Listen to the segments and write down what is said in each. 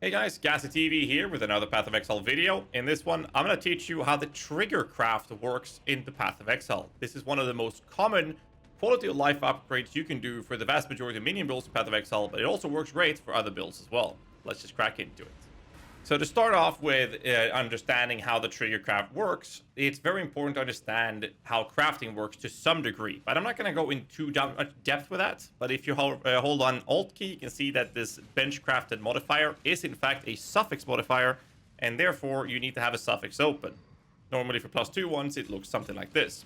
Hey guys, GhazzyTV here with another Path of Exile video. In this one, I'm going to teach you how the trigger craft works in the Path of Exile. This is one of the most common quality of life upgrades you can do for the vast majority of minion builds in Path of Exile, but it also works great for other builds as well. Let's just crack into it. So to start off with understanding how the trigger craft works, it's very important to understand how crafting works to some degree. But I'm not going to go into much depth with that. But if you hold on Alt key, you can see that this bench crafted modifier is in fact a suffix modifier, and therefore you need to have a suffix open. Normally for +2 ones, it looks something like this.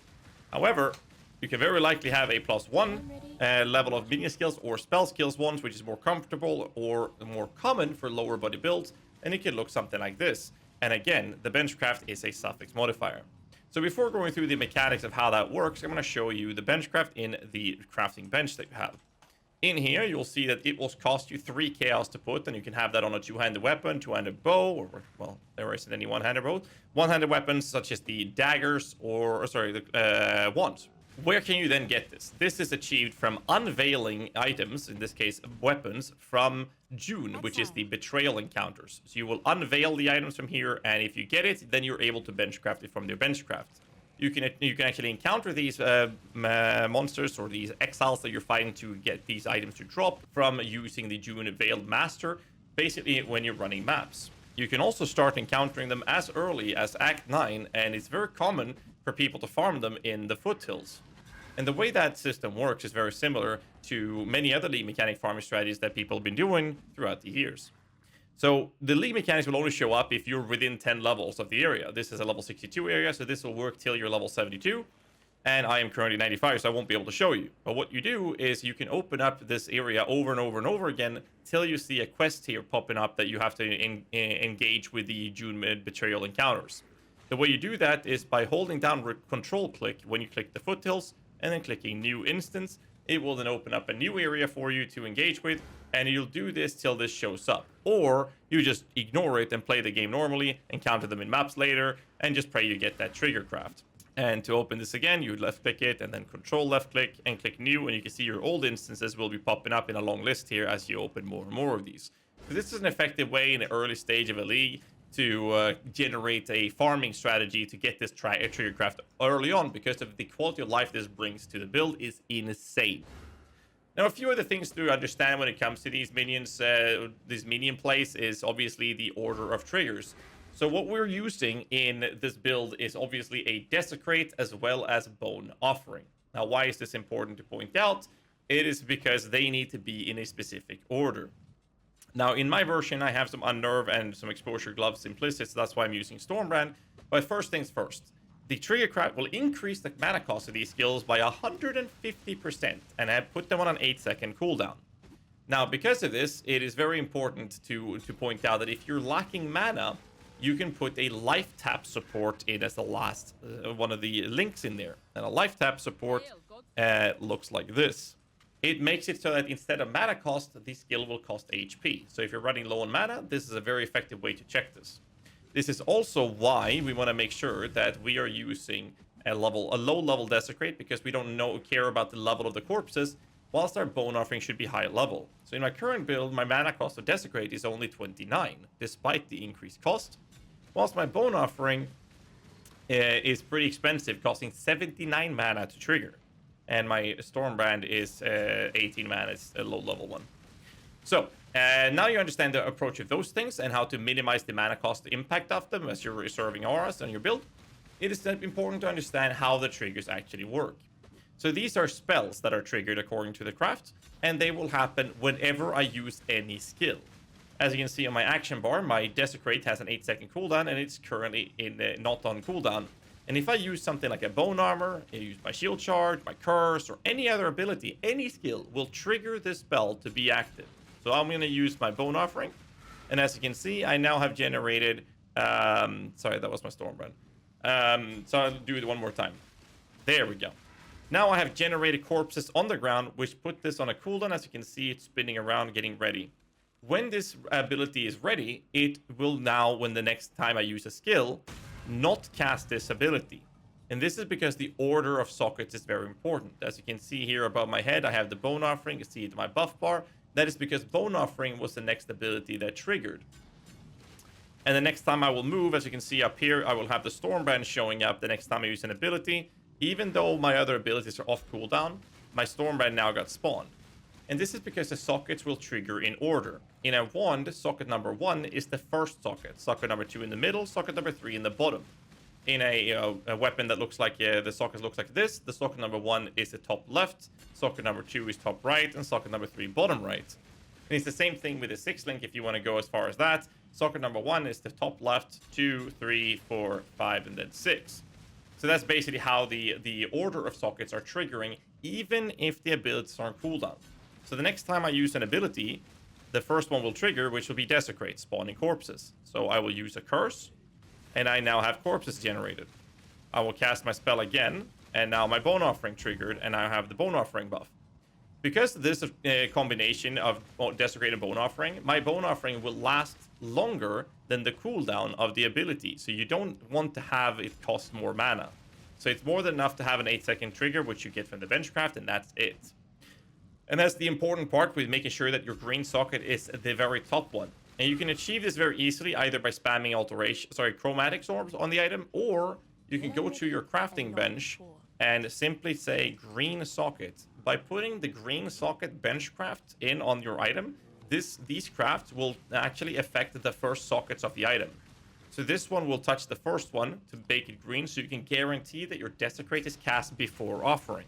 However, you can very likely have a +1 level of minion skills or spell skills ones, which is more comfortable or more common for lower body builds. And it can look something like this. And again, the benchcraft is a suffix modifier. So before going through the mechanics of how that works, I'm going to show you the benchcraft in the crafting bench that you have. In here, you'll see that it will cost you 3 chaos to put, and you can have that on a two-handed weapon, two-handed bow, or, well, there isn't any one-handed bow. One-handed weapons such as the daggers the wands. Where can you then get this? This is achieved from unveiling items, in this case weapons, from June, which is the betrayal encounters. So you will unveil the items from here, and if you get it, then you're able to benchcraft it from their benchcraft. You can actually encounter these monsters or these exiles that you're fighting to get these items to drop from using the June Veiled Master, basically when you're running maps. You can also start encountering them as early as Act 9, and it's very common for people to farm them in the foothills. And the way that system works is very similar to many other league mechanic farming strategies that people have been doing throughout the years. So the league mechanics will only show up if you're within 10 levels of the area. This is a level 62 area, so this will work till you're level 72. And I am currently 95, so I won't be able to show you. But what you do is you can open up this area over and over and over again till you see a quest here popping up that you have to engage with the June Betrayal encounters. The way you do that is by holding down control click when you click the foothills, and then clicking new instance. It will then open up a new area for you to engage with, and you'll do this till this shows up. Or you just ignore it and play the game normally, encounter them in maps later, and just pray you get that trigger craft. And to open this again, you left click it and then control left click and click new, and you can see your old instances will be popping up in a long list here as you open more and more of these. So this is an effective way in the early stage of a league to generate a farming strategy to get this trigger craft early on, because of the quality of life this brings to the build is insane. Now, a few other things to understand when it comes to these minions, this minion place, is obviously the order of triggers. So what we're using in this build is obviously a Desecrate as well as Bone Offering. Now, why is this important to point out? It is because they need to be in a specific order. Now, in my version, I have some Unnerve and some Exposure Gloves implicit, so that's why I'm using Stormbrand. But first things first, the trigger craft will increase the mana cost of these skills by 150%, and I put them on an 8-second cooldown. Now, because of this, it is very important to point out that if you're lacking mana, you can put a life tap support in as the last one of the links in there. And a life tap support looks like this. It makes it so that instead of mana cost, the skill will cost HP. So if you're running low on mana, this is a very effective way to check this. This is also why we want to make sure that we are using a low level Desecrate, because we don't care about the level of the corpses, whilst our Bone Offering should be high level. So in my current build, my mana cost of Desecrate is only 29, despite the increased cost, whilst my Bone Offering is pretty expensive, costing 79 mana to trigger. And my Stormbrand is 18 mana, it's a low level one. So now you understand the approach of those things and how to minimize the mana cost impact of them as you're reserving auras on your build. It is important to understand how the triggers actually work. So these are spells that are triggered according to the craft, and they will happen whenever I use any skill. As you can see on my action bar, my Desecrate has an 8-second cooldown, and it's currently not on cooldown. And if I use something like a Bone Armor, I use my Shield Charge, my Curse, or any other ability, any skill will trigger this spell to be active. So I'm going to use my Bone Offering. And as you can see, I now have generated... sorry, that was my Stormbrand. So I'll do it one more time. There we go. Now I have generated corpses on the ground, which put this on a cooldown. As you can see, it's spinning around, getting ready. When this ability is ready, it will now, when the next time I use a skill, not cast this ability. And this is because the order of sockets is very important. As you can see here above my head, I have the Bone Offering. You see it in my buff bar. That is because Bone Offering was the next ability that triggered. And the next time I will move, as you can see up here, I will have the Stormbrand showing up the next time I use an ability. Even though my other abilities are off cooldown, my Stormbrand now got spawned. And this is because the sockets will trigger in order. In a wand, socket number 1 is the first socket. Socket number 2 in the middle, socket number 3 in the bottom. In a weapon that looks like the socket looks like this, the socket number 1 is the top left, socket number 2 is top right, and socket number 3 bottom right. And it's the same thing with the 6-link if you want to go as far as that. Socket number 1 is the top left, 2, 3, 4, 5, and then 6. So that's basically how the order of sockets are triggering, even if the abilities are on cooldown. So the next time I use an ability, the first one will trigger, which will be Desecrate, spawning corpses. So I will use a curse, and I now have corpses generated. I will cast my spell again, and now my Bone Offering triggered, and I have the Bone Offering buff. Because this is a combination of Desecrate and Bone Offering, my Bone Offering will last longer than the cooldown of the ability. So you don't want to have it cost more mana. So it's more than enough to have an 8-second trigger, which you get from the Benchcraft, and that's it. And that's the important part with making sure that your green socket is the very top one. And you can achieve this very easily either by spamming chromatic orbs on the item, or you can go to your crafting bench and simply say green socket. By putting the green socket benchcraft in on your item, these crafts will actually affect the first sockets of the item. So this one will touch the first one to make it green, so you can guarantee that your Desecrate is cast before offering.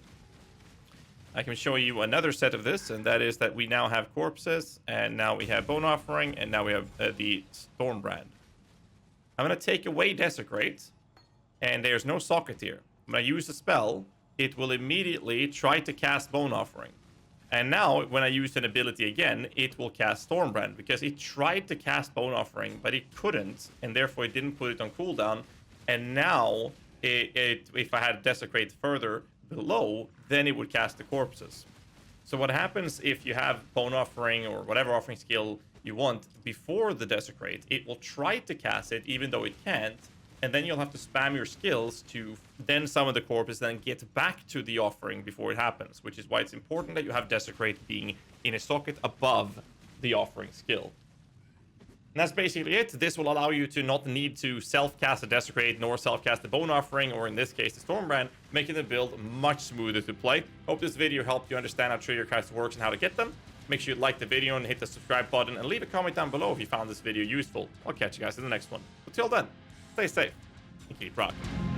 I can show you another set of this, and that is that we now have corpses, and now we have Bone Offering, and now we have the Stormbrand. I'm going to take away Desecrate, and there's no socket here. When I use a spell, it will immediately try to cast Bone Offering. And now, when I use an ability again, it will cast Stormbrand, because it tried to cast Bone Offering, but it couldn't, and therefore it didn't put it on cooldown. And now, if I had Desecrate further below, then it would cast the corpses. So what happens if you have Bone Offering or whatever offering skill you want before the Desecrate, it will try to cast it even though it can't, and then you'll have to spam your skills to then summon the corpses, then get back to the offering before it happens, which is why it's important that you have Desecrate being in a socket above the offering skill. And that's basically it. This will allow you to not need to self-cast a Desecrate nor self-cast the Bone Offering, or in this case, the Stormbrand, making the build much smoother to play. Hope this video helped you understand how trigger crafts works and how to get them. Make sure you like the video and hit the subscribe button, and leave a comment down below if you found this video useful. I'll catch you guys in the next one. But till then, stay safe and keep rocking.